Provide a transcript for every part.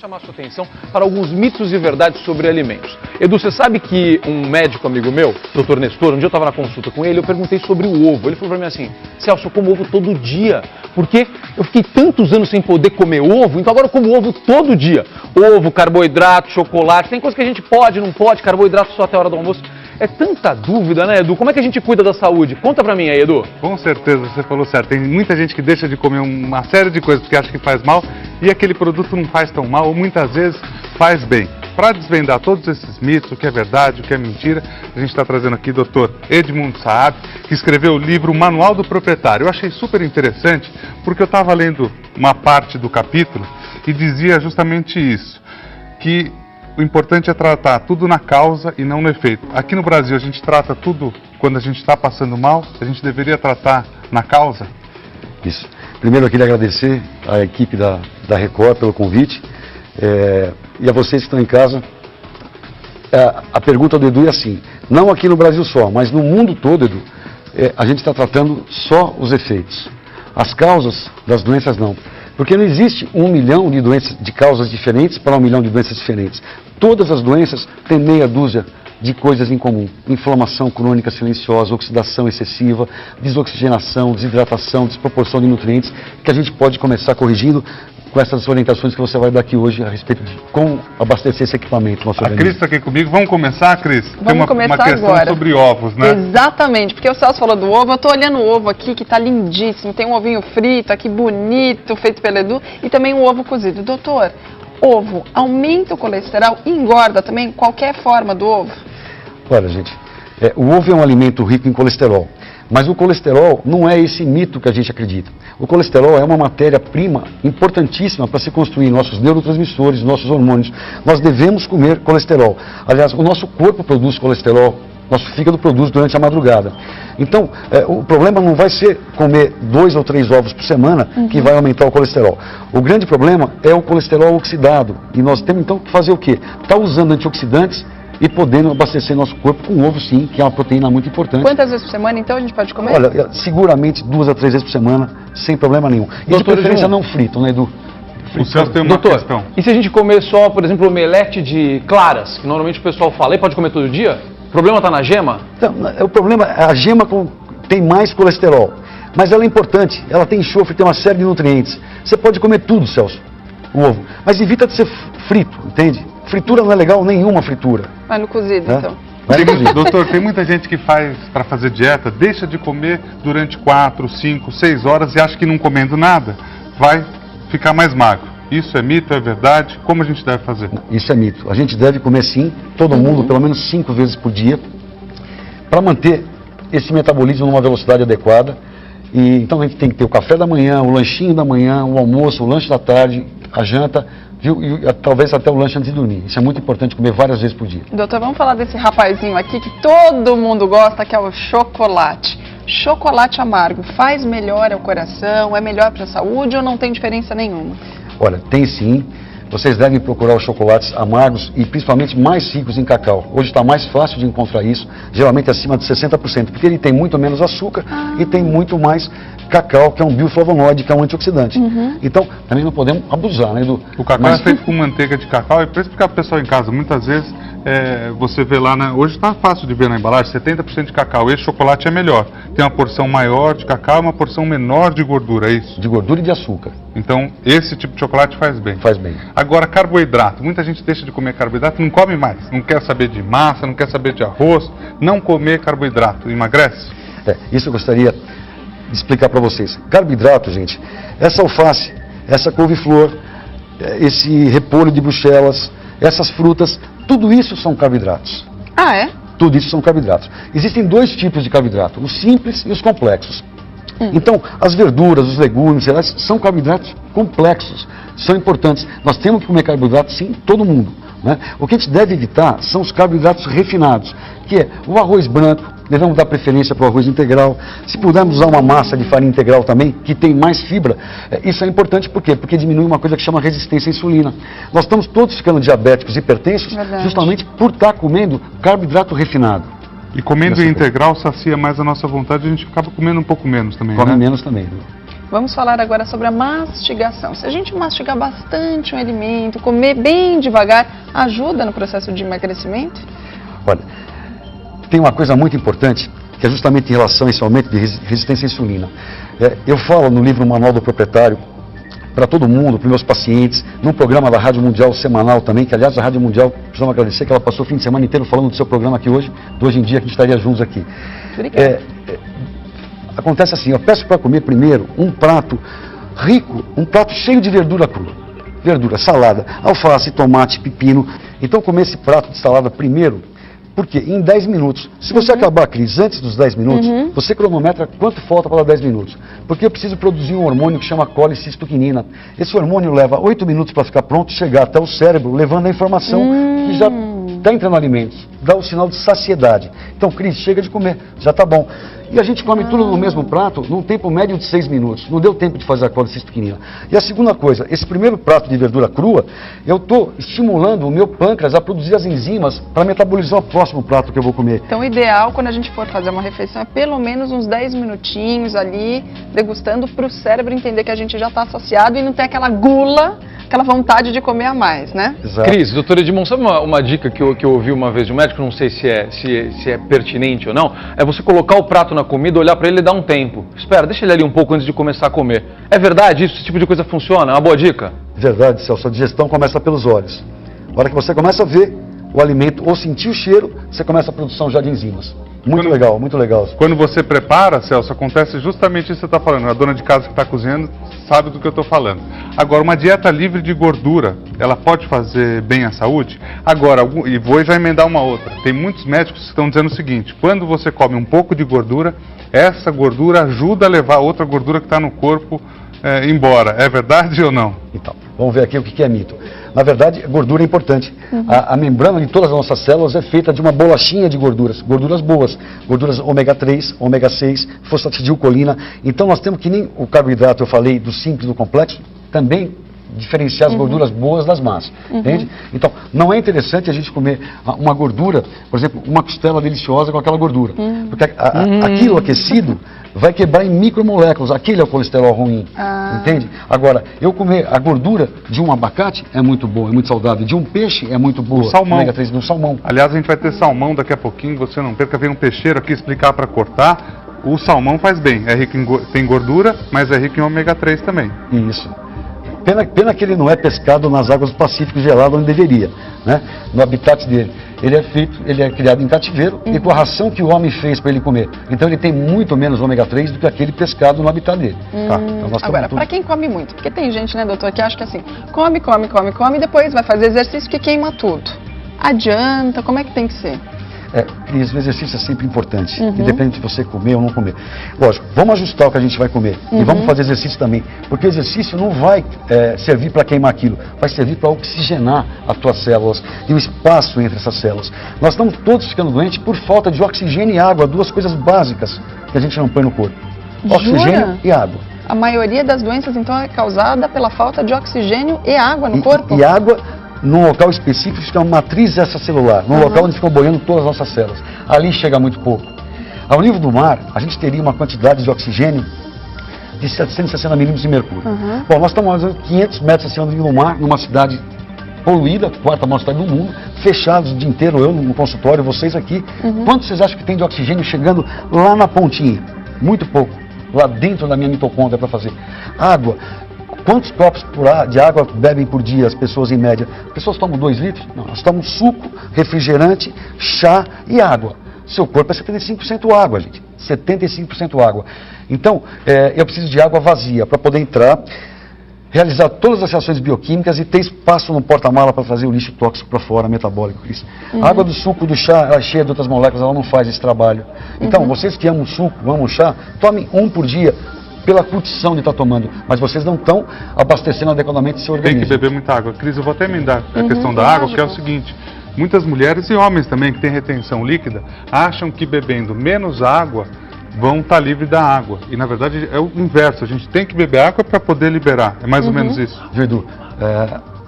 chamar a sua atenção para alguns mitos e verdades sobre alimentos. Edu, você sabe que um médico amigo meu, Dr. Nestor, um dia eu estava na consulta com ele, eu perguntei sobre o ovo. Ele falou para mim assim: Celso, eu como ovo todo dia, porque eu fiquei tantos anos sem poder comer ovo, então agora eu como ovo todo dia. Ovo, carboidrato, chocolate, tem coisa que a gente pode, não pode, carboidrato só até a hora do almoço. É tanta dúvida, né, Edu? Como é que a gente cuida da saúde? Conta pra mim aí, Edu. Com certeza, você falou certo. Tem muita gente que deixa de comer uma série de coisas porque acha que faz mal e aquele produto não faz tão mal, ou muitas vezes faz bem. Para desvendar todos esses mitos, o que é verdade, o que é mentira, a gente está trazendo aqui o Dr. Edmundo Saab, que escreveu o livro Manual do Proprietário. Eu achei super interessante porque eu estava lendo uma parte do capítulo e dizia justamente isso, que o importante é tratar tudo na causa e não no efeito. Aqui no Brasil a gente trata tudo quando a gente está passando mal, a gente deveria tratar na causa? Isso. Primeiro eu queria agradecer à equipe da Record pelo convite e a vocês que estão em casa. A pergunta do Edu é assim, não aqui no Brasil só, mas no mundo todo, Edu, a gente está tratando só os efeitos. As causas das doenças não. Porque não existe 1 milhão de doenças de causas diferentes para 1 milhão de doenças diferentes. Todas as doenças têm meia dúzia de coisas em comum. Inflamação crônica silenciosa, oxidação excessiva, desoxigenação, desidratação, desproporção de nutrientes, que a gente pode começar corrigindo com essas orientações que você vai dar aqui hoje a respeito de como abastecer esse equipamento. A Cris está aqui comigo. Vamos começar, Cris? Vamos começar uma questão agora. Sobre ovos, né? Exatamente, porque o Celso falou do ovo. Eu estou olhando o ovo aqui, que está lindíssimo. Tem um ovinho frito aqui, bonito, feito pelo Edu, e também um ovo cozido. Doutor, ovo aumenta o colesterol e engorda também qualquer forma do ovo? Olha, gente, o ovo é um alimento rico em colesterol. Mas o colesterol não é esse mito que a gente acredita. O colesterol é uma matéria-prima importantíssima para se construir nossos neurotransmissores, nossos hormônios. Nós devemos comer colesterol. Aliás, o nosso corpo produz colesterol, nosso fígado produz durante a madrugada. Então, o problema não vai ser comer 2 ou 3 ovos por semana que vai aumentar o colesterol. O grande problema é o colesterol oxidado. E nós temos então que fazer o quê? Estar usando antioxidantes e podendo abastecer nosso corpo com ovo, sim, que é uma proteína muito importante. Quantas vezes por semana, então, a gente pode comer? Olha, seguramente 2 a 3 vezes por semana, sem problema nenhum. E de preferência não frito, né, Edu? O Celso tem uma questão. E se a gente comer só, por exemplo, omelete de claras, que normalmente o pessoal fala, e pode comer todo dia? O problema está na gema? Então, o problema, a gema tem mais colesterol, mas ela é importante, ela tem enxofre, tem uma série de nutrientes. Você pode comer tudo, Celso, o ovo, mas evita de ser frito, entende? Fritura não é legal, nenhuma fritura. Vai no cozido, então. Doutor, tem muita gente que faz, para fazer dieta, deixa de comer durante 4, 5, 6 horas e acha que não comendo nada vai ficar mais magro. Isso é mito, é verdade? Como a gente deve fazer? Isso é mito. A gente deve comer sim, todo mundo, pelo menos 5 vezes por dia, para manter esse metabolismo numa velocidade adequada. E, então a gente tem que ter o café da manhã, o lanchinho da manhã, o almoço, o lanche da tarde, a janta, viu? E talvez até o lanche antes de dormir. Isso é muito importante, comer várias vezes por dia. Doutor, vamos falar desse rapazinho aqui que todo mundo gosta, que é o chocolate. Chocolate amargo faz melhor ao coração, é melhor para a saúde ou não tem diferença nenhuma? Olha, tem sim. Vocês devem procurar os chocolates amargos e principalmente mais ricos em cacau. Hoje está mais fácil de encontrar isso, geralmente acima de 60%, porque ele tem muito menos açúcar e tem muito mais cacau, que é um bioflavonoide, que é um antioxidante. Então, também não podemos abusar, né, Edu? O cacau é feito com manteiga de cacau, e para explicar para o pessoal em casa, muitas vezes você vê lá, hoje está fácil de ver na embalagem, 70% de cacau, esse chocolate é melhor. Tem uma porção maior de cacau e uma porção menor de gordura, é isso? De gordura e de açúcar. Então, esse tipo de chocolate faz bem. Faz bem. Agora, carboidrato. Muita gente deixa de comer carboidrato, não come mais. Não quer saber de massa, não quer saber de arroz. Não comer carboidrato. Emagrece? Isso eu gostaria de explicar para vocês. Carboidrato, gente, essa alface, essa couve-flor, esse repolho de Bruxelas, essas frutas, tudo isso são carboidratos. Ah, é? Tudo isso são carboidratos. Existem 2 tipos de carboidrato, os simples e os complexos. Então, as verduras, os legumes, elas são carboidratos complexos, são importantes. Nós temos que comer carboidrato, sim, todo mundo, né? O que a gente deve evitar são os carboidratos refinados, que é o arroz branco, devemos dar preferência para o arroz integral. Se pudermos usar uma massa de farinha integral também, que tem mais fibra, isso é importante por quê? Porque diminui uma coisa que chama resistência à insulina. Nós estamos todos ficando diabéticos, hipertensos, justamente por estar comendo carboidrato refinado. E comendo integral sacia mais a nossa vontade, a gente acaba comendo um pouco menos também, Come menos também. Vamos falar agora sobre a mastigação. Se a gente mastigar bastante um alimento, comer bem devagar, ajuda no processo de emagrecimento? Olha, tem uma coisa muito importante, que é justamente em relação a esse aumento de resistência à insulina. Eu falo no livro Manual do Proprietário, para todo mundo, para meus pacientes, num programa da Rádio Mundial semanal também, que aliás a Rádio Mundial, precisamos agradecer que ela passou o fim de semana inteiro falando do seu programa aqui hoje, do Hoje em Dia, que a gente estaria juntos aqui. Acontece assim, eu peço para comer primeiro um prato rico, um prato cheio de verdura crua. Verdura, salada, alface, tomate, pepino. Então comer esse prato de salada primeiro, porque em 10 minutos, se você acabar, Cris, antes dos 10 minutos, você cronometra quanto falta para dar 10 minutos. Porque eu preciso produzir um hormônio que chama colicistoquinina. Esse hormônio leva 8 minutos para ficar pronto e chegar até o cérebro, levando a informação que já está entrando alimentos, dá o sinal de saciedade. Então, Cris, chega de comer, já está bom. E a gente come tudo no mesmo prato, num tempo médio de 6 minutos. Não deu tempo de fazer a colicistoquinina. E a segunda coisa, esse primeiro prato de verdura crua, eu estou estimulando o meu pâncreas a produzir as enzimas para metabolizar o próximo prato que eu vou comer. Então, o ideal, quando a gente for fazer uma refeição, é pelo menos uns 10 minutinhos ali, degustando, para o cérebro entender que a gente já está saciado e não tem aquela gula, aquela vontade de comer a mais, né? Exato. Cris, doutora Edmond, sabe uma dica que eu ouvi uma vez de um médico, não sei se é pertinente ou não, é você colocar o prato na comida, olhar para ele e dar um tempo. Espera, deixa ele ali um pouco antes de começar a comer. É verdade isso? Esse tipo de coisa funciona? É uma boa dica? Verdade, Celso, a digestão começa pelos olhos. Na hora que você começa a ver o alimento ou sentir o cheiro, você começa a produção já de enzimas. Muito legal, muito legal. Quando você prepara, Celso, acontece justamente isso que você está falando. A dona de casa que está cozinhando sabe do que eu estou falando. Agora, uma dieta livre de gordura, ela pode fazer bem à saúde? Agora, e vou já emendar uma outra. Tem muitos médicos que estão dizendo o seguinte: quando você come um pouco de gordura, essa gordura ajuda a levar outra gordura que está no corpo embora. É verdade ou não? Então, vamos ver aqui o que é mito. Na verdade, gordura é importante. A membrana de todas as nossas células é feita de uma bolachinha de gorduras boas, gorduras ômega 3, ômega 6, fosfatidilcolina. Então nós temos que nem o carboidrato, eu falei, do simples e do complexo, também diferenciar as gorduras boas das más, entende? Então, não é interessante a gente comer uma gordura, por exemplo, uma costela deliciosa com aquela gordura, porque aquilo aquecido vai quebrar em micromoléculas, aquele é o colesterol ruim, entende? Agora, eu comer a gordura de um abacate é muito boa, é muito saudável, de um peixe é muito boa, salmão. ômega 3 do salmão. Aliás, a gente vai ter salmão daqui a pouquinho, você não perca, vem um peixeiro aqui explicar para cortar. O salmão faz bem, é rico tem gordura, mas é rico em ômega 3 também. Isso. Pena que ele não é pescado nas águas do Pacífico gelado onde deveria, né? No habitat dele. Ele é criado em cativeiro e com a ração que o homem fez para ele comer. Então ele tem muito menos ômega 3 do que aquele pescado no habitat dele. Tá? Então agora, para quem come muito, porque tem gente, né, doutor, que acha que assim, come e depois vai fazer exercício que queima tudo. Adianta? Como é que tem que ser? Cris, o exercício é sempre importante, independente de você comer ou não comer. Lógico, vamos ajustar o que a gente vai comer e vamos fazer exercício também, porque o exercício não vai servir para queimar aquilo, vai servir para oxigenar as tuas células e o espaço entre essas células. Nós estamos todos ficando doentes por falta de oxigênio e água, duas coisas básicas que a gente não põe no corpo. Oxigênio e água. A maioria das doenças, então, é causada pela falta de oxigênio e água no corpo? E água num local específico, que chama matriz extracelular, num local onde ficam boiando todas as nossas células. Ali chega muito pouco. Ao nível do mar, a gente teria uma quantidade de oxigênio de 760 milímetros de mercúrio. Bom, nós estamos a 500 metros acima do nível do mar, numa cidade poluída, quarta maior cidade do mundo, fechados o dia inteiro, eu no consultório, vocês aqui. Quanto vocês acham que tem de oxigênio chegando lá na pontinha? Muito pouco. Lá dentro da minha mitocôndria para fazer. Água. Quantos copos de água bebem por dia as pessoas em média? As pessoas tomam 2 litros? Não, elas tomam suco, refrigerante, chá e água. Seu corpo é 75% água, gente. 75% água. Então, eu preciso de água vazia para poder entrar, realizar todas as reações bioquímicas e ter espaço no porta-mala para fazer o lixo tóxico para fora, metabólico. A água do suco, do chá, ela é cheia de outras moléculas, ela não faz esse trabalho. Então, vocês que amam suco, amam chá, tomem 1 por dia. Pela curtição de estar tomando, mas vocês não estão abastecendo adequadamente seu organismo. Tem que beber muita água. Cris, eu vou até emendar a questão da água, que é o seguinte: muitas mulheres e homens também que têm retenção líquida acham que bebendo menos água vão estar livres da água. E na verdade é o inverso, a gente tem que beber água para poder liberar. É mais ou menos isso. Edu,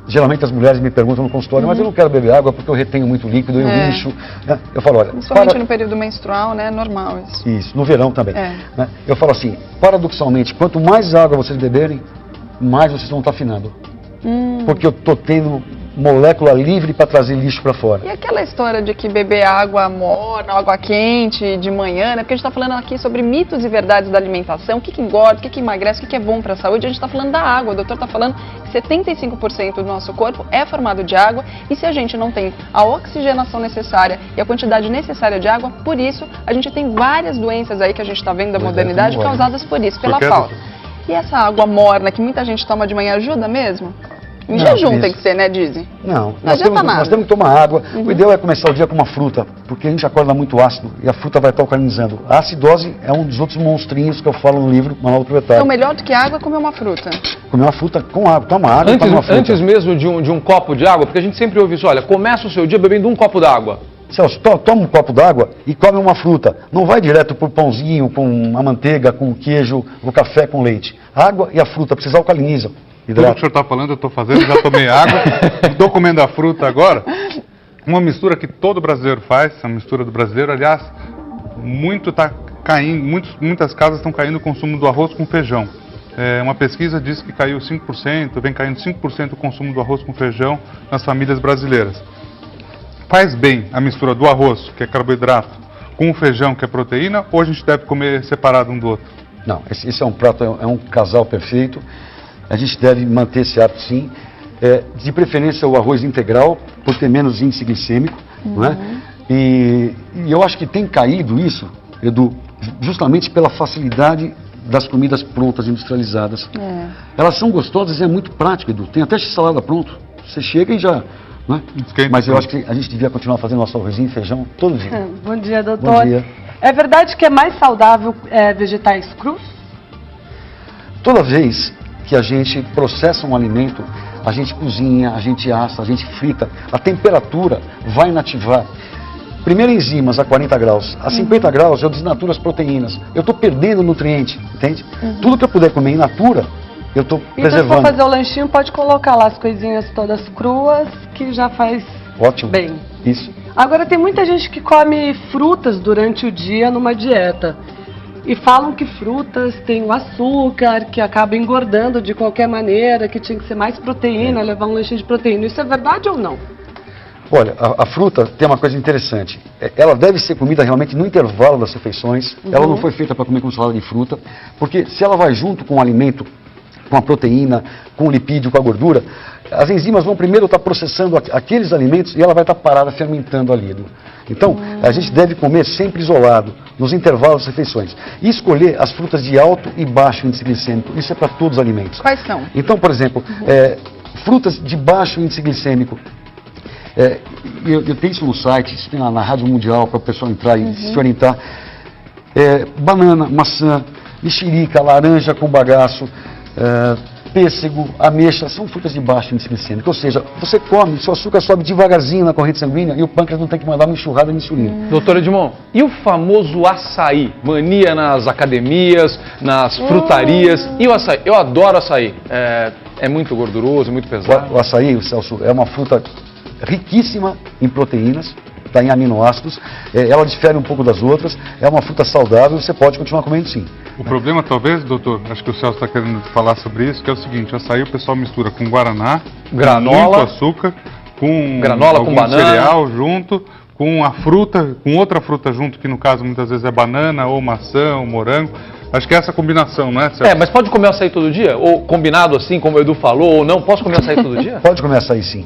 Geralmente as mulheres me perguntam no consultório, mas eu não quero beber água porque eu retenho muito líquido, eu lixo. Né? Eu falo, olha... Principalmente no período menstrual, né? É normal isso. Isso, no verão também. Né? Eu falo assim, paradoxalmente, quanto mais água vocês beberem, mais vocês vão estar afinando. Porque eu estou tendo molécula livre para trazer lixo para fora. E aquela história de que beber água morna, água quente de manhã, né? Porque a gente está falando aqui sobre mitos e verdades da alimentação, o que engorda, o que emagrece, o que é bom para a saúde. A gente está falando da água, o doutor está falando que 75% do nosso corpo é formado de água e se a gente não tem a oxigenação necessária e a quantidade necessária de água, por isso a gente tem várias doenças aí que a gente está vendo da modernidade causadas por isso, pela falta. E essa água morna que muita gente toma de manhã ajuda mesmo? Em jejum tem que ser, né, dizem? Não, nós temos que tomar água. O ideal é começar o dia com uma fruta, porque a gente acorda muito ácido e a fruta vai estar alcalinizando. A acidose é um dos outros monstrinhos que eu falo no livro, Manual do Proprietário. Então, melhor do que água é comer uma fruta. Comer uma fruta com água, toma água e toma uma fruta. Antes mesmo de um copo de água, porque a gente sempre ouve isso, olha, começa o seu dia bebendo um copo d'água. Celso, toma um copo d'água e come uma fruta. Não vai direto pro pãozinho, com a manteiga, com o queijo, o café com leite. A água e a fruta, vocês alcalinizam. Tudo que o senhor está falando eu estou fazendo, já tomei água, estou comendo a fruta agora. Uma mistura que todo brasileiro faz, a mistura do brasileiro, aliás, muitas casas estão caindo o consumo do arroz com feijão. Uma pesquisa diz que caiu 5%, vem caindo 5% o consumo do arroz com feijão nas famílias brasileiras. Faz bem a mistura do arroz, que é carboidrato, com o feijão, que é proteína, ou a gente deve comer separado um do outro? Não, esse é um prato, é um casal perfeito. A gente deve manter esse hábito, sim. De preferência o arroz integral, por ter menos índice glicêmico. Não é? E eu acho que tem caído isso, Edu, justamente pela facilidade das comidas prontas, industrializadas. Elas são gostosas e é muito prático, Edu. Tem até salada pronto. Você chega e já... Não é? Mas eu acho que a gente devia continuar fazendo nosso arrozinho e feijão todo dia. Bom dia, doutor. Bom dia. É verdade que é mais saudável vegetais crus? Toda vez que a gente processa um alimento, a gente cozinha, a gente assa, a gente frita, a temperatura vai inativar. Primeiro enzimas a 40 graus, a 50 graus eu desnaturo as proteínas. Eu estou perdendo nutriente, entende? Tudo que eu puder comer in natura, eu estou preservando. Então, se for fazer o lanchinho, pode colocar lá as coisinhas todas cruas, que já faz bem. Isso. Agora, tem muita gente que come frutas durante o dia numa dieta. E falam que frutas têm o açúcar, que acaba engordando de qualquer maneira, que tinha que ser mais proteína, levar um lanchinho de proteína. Isso é verdade ou não? Olha, a fruta tem uma coisa interessante. Ela deve ser comida realmente no intervalo das refeições. Ela não foi feita para comer com salada de fruta, porque se ela vai junto com o alimento, com a proteína, com o lipídio, com a gordura, as enzimas vão primeiro estar processando aqueles alimentos e ela vai estar parada fermentando ali. Então, a gente deve comer sempre isolado, nos intervalos das refeições. E escolher as frutas de alto e baixo índice glicêmico. Isso é para todos os alimentos. Quais são? Então, por exemplo, frutas de baixo índice glicêmico. Eu tenho isso no site, isso tem lá na Rádio Mundial para o pessoal entrar e se orientar. Banana, maçã, mexerica, laranja com bagaço, pêssego, ameixa, são frutas de baixo índice glicêmico. Ou seja, você come, seu açúcar sobe devagarzinho na corrente sanguínea e o pâncreas não tem que mandar uma enxurrada de insulina. Doutor Edmond, e o famoso açaí? Mania nas academias, nas frutarias. E o açaí? Eu adoro açaí. É muito gorduroso, muito pesado. O açaí, Celso, é uma fruta riquíssima em proteínas, em aminoácidos, ela difere um pouco das outras, é uma fruta saudável, você pode continuar comendo sim. O problema talvez, doutor, acho que o Celso está querendo falar sobre isso, que é o seguinte, o açaí o pessoal mistura com guaraná, granola, com muito açúcar, com granola, com banana, cereal junto, com a fruta, com outra fruta junto, que no caso muitas vezes é banana, ou maçã, ou morango. Acho que é essa combinação, não é, Celso? Mas pode comer açaí todo dia? Ou combinado assim, como o Edu falou, ou não? Posso comer açaí todo dia? Pode comer açaí sim.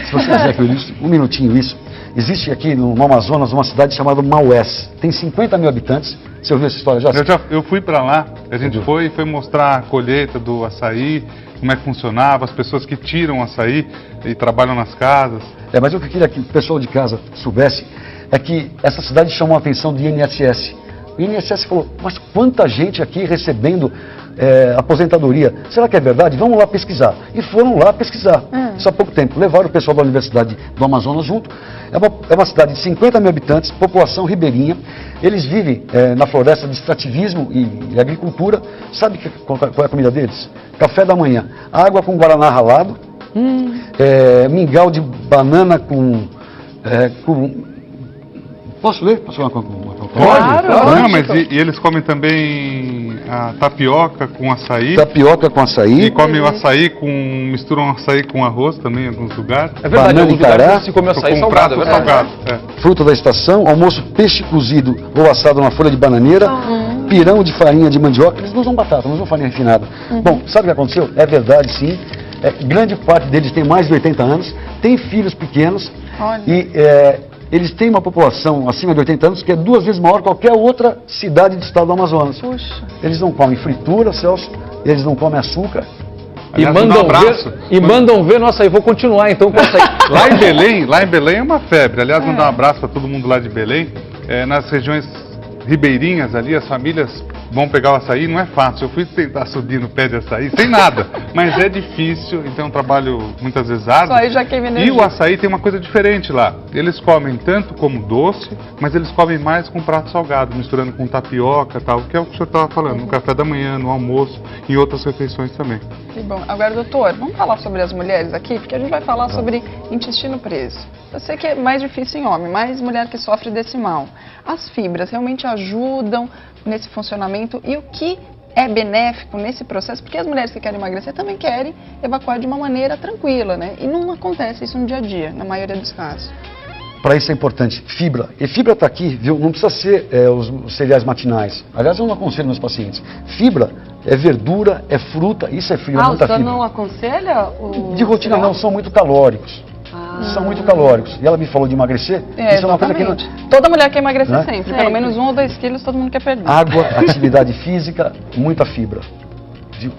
Se você quiser que eu ilustre, um minutinho isso. Existe aqui no Amazonas uma cidade chamada Maués. Tem 50 mil habitantes. Você ouviu essa história já? Eu fui para lá, a gente foi mostrar a colheita do açaí, como é que funcionava, as pessoas que tiram açaí e trabalham nas casas. Mas o que eu queria que o pessoal de casa soubesse é que essa cidade chamou a atenção do INSS. O INSS falou, mas quanta gente aqui recebendo aposentadoria. Será que é verdade? Vamos lá pesquisar. E foram lá pesquisar. Isso há pouco tempo. Levaram o pessoal da Universidade do Amazonas junto. É uma cidade de 50 mil habitantes, população ribeirinha. Eles vivem na floresta de extrativismo e agricultura. Sabe qual é a comida deles? Café da manhã. Água com guaraná ralado, Mingau de banana com... Posso ler? Posso falar com Claro, Não, mas e eles comem também a tapioca com açaí. Tapioca com açaí. E comem o açaí misturam açaí com arroz também em alguns lugares. É verdade, Banana em alguns e cará, lugares se come açaí Com salgado, é prato verdade. salgado. Fruta da estação, almoço peixe cozido ou assado na folha de bananeira, pirão de farinha de mandioca. Eles não usam batata, não usam farinha refinada. Bom, sabe o que aconteceu? É verdade, sim. Grande parte deles tem mais de 80 anos, tem filhos pequenos. Olha. E eles têm uma população acima de 80 anos que é 2 vezes maior que qualquer outra cidade do estado do Amazonas. Puxa. Eles não comem fritura, Celso, eles não comem açúcar. E Aliás, mandam, um abraço. mandam ver, nossa, eu vou continuar então com açaí. Lá em Belém é uma febre. Aliás, mandar um abraço para todo mundo lá de Belém. Nas regiões ribeirinhas ali, as famílias vão pegar o açaí, não é fácil. Eu fui tentar subir no pé de açaí sem nada, mas é difícil, então é um trabalho muitas vezes árduo. Só aí já queima energia. E o açaí tem uma coisa diferente lá. Eles comem tanto como doce, mas eles comem mais com prato salgado, misturando com tapioca e tal, que é o que o senhor estava falando, no café da manhã, no almoço e em outras refeições também. Que bom. Agora, doutor, vamos falar sobre as mulheres aqui, porque a gente vai falar sobre intestino preso. Eu sei que é mais difícil em homem, mais mulher que sofre desse mal. As fibras realmente ajudam nesse funcionamento e o que é benéfico nesse processo? Porque as mulheres que querem emagrecer também querem evacuar de uma maneira tranquila, né? E não acontece isso no dia a dia, na maioria dos casos. Para isso é importante, fibra. E fibra está aqui, viu? Não precisa ser os cereais matinais. Aliás, eu não aconselho meus pacientes. Fibra é verdura, é fruta, isso é fibra, o muita senhor fibra. não aconselha o... De rotina não, são muito calóricos. São muito calóricos. E ela me falou de emagrecer. Isso é uma coisa que não... Toda mulher quer emagrecer Né? sempre. Pelo menos 1 ou 2 quilos todo mundo quer perder. Água, atividade física, muita fibra.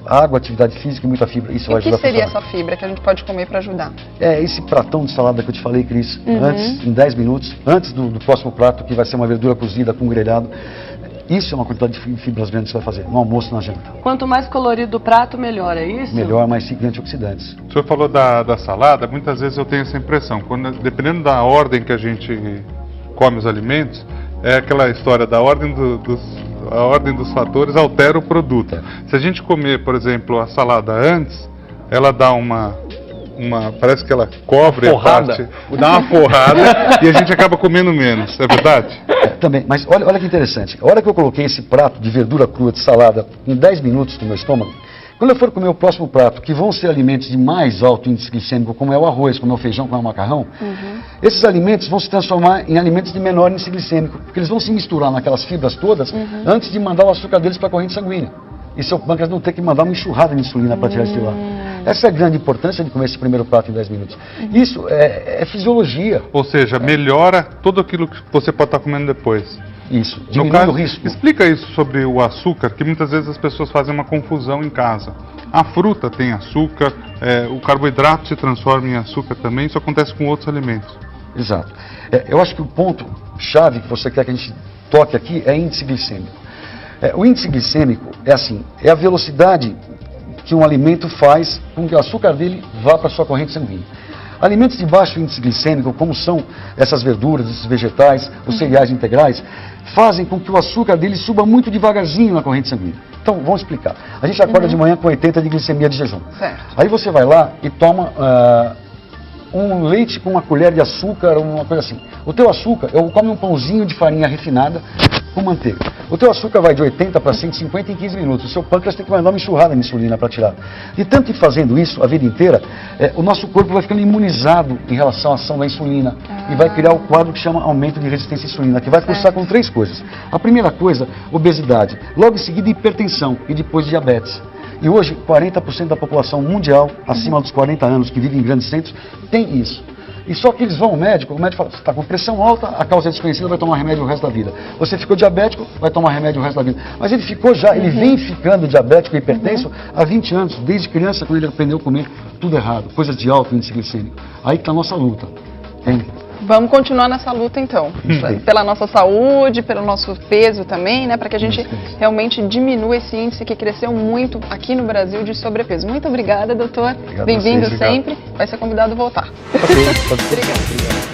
Água, atividade física e muita fibra. Isso E vai o que ajudar a seria funcionar. essa fibra que a gente pode comer para ajudar? É esse pratão de salada que eu te falei, Cris, antes, em 10 minutos, antes do próximo prato, que vai ser uma verdura cozida com grelhado. Isso é uma quantidade de fibras grandes que você vai fazer, no almoço, na janta. Quanto mais colorido o prato, melhor, é isso? Melhor, mais rico em antioxidantes. O senhor falou da salada, muitas vezes eu tenho essa impressão, dependendo da ordem que a gente come os alimentos, é aquela história da ordem a ordem dos fatores altera o produto. Se a gente comer, por exemplo, a salada antes, ela dá parece que ela cobre a parte, dá uma forrada e a gente acaba comendo menos, é verdade? Também, mas olha que interessante. A hora que eu coloquei esse prato de verdura crua, de salada, em 10 minutos no meu estômago, quando eu for comer o próximo prato, que vão ser alimentos de mais alto índice glicêmico, como é o arroz, como é o feijão, como é o macarrão, esses alimentos vão se transformar em alimentos de menor índice glicêmico, porque eles vão se misturar naquelas fibras todas antes de mandar o açúcar deles para a corrente sanguínea. E seu pâncreas não ter que mandar uma enxurrada de insulina para tirar isso de lá. Essa é a grande importância de comer esse primeiro prato em 10 minutos. Isso é fisiologia. Ou seja, melhora tudo aquilo que você pode estar comendo depois. Isso, No diminui caso, o risco. explica isso sobre o açúcar, que muitas vezes as pessoas fazem uma confusão em casa. A fruta tem açúcar, o carboidrato se transforma em açúcar também, isso acontece com outros alimentos. Exato. Eu acho que o ponto-chave que você quer que a gente toque aqui é índice glicêmico. O índice glicêmico é a velocidade que um alimento faz com que o açúcar dele vá para a sua corrente sanguínea. Alimentos de baixo índice glicêmico, como são essas verduras, esses vegetais, os cereais integrais, fazem com que o açúcar dele suba muito devagarzinho na corrente sanguínea. Então, vamos explicar. A gente acorda de manhã com 80 de glicemia de jejum. Certo. Aí você vai lá e toma um leite com uma colher de açúcar, uma coisa assim. O teu açúcar, come um pãozinho de farinha refinada com manteiga. O teu açúcar vai de 80 para 150 em 15 minutos. O seu pâncreas tem que mandar uma enxurrada de insulina para tirar. E tanto que fazendo isso a vida inteira, o nosso corpo vai ficando imunizado em relação à ação da insulina e vai criar o quadro que chama aumento de resistência à insulina, que vai cursar com 3 coisas. A primeira coisa, obesidade. Logo em seguida, hipertensão e depois diabetes. E hoje, 40% da população mundial, acima dos 40 anos, que vive em grandes centros, tem isso. E só que eles vão ao médico, o médico fala, você está com pressão alta, a causa é desconhecida, vai tomar remédio o resto da vida. Você ficou diabético, vai tomar remédio o resto da vida. Mas ele ficou já, ele vem ficando diabético e hipertenso há 20 anos, desde criança, quando ele aprendeu a comer tudo errado, coisas de alto índice glicêmico. Aí que está a nossa luta. Vamos continuar nessa luta então, pela nossa saúde, pelo nosso peso também, né, para que a gente realmente diminua esse índice que cresceu muito aqui no Brasil de sobrepeso. Muito obrigada, doutor. Bem-vindo sempre. Vai ser convidado a voltar. Obrigado.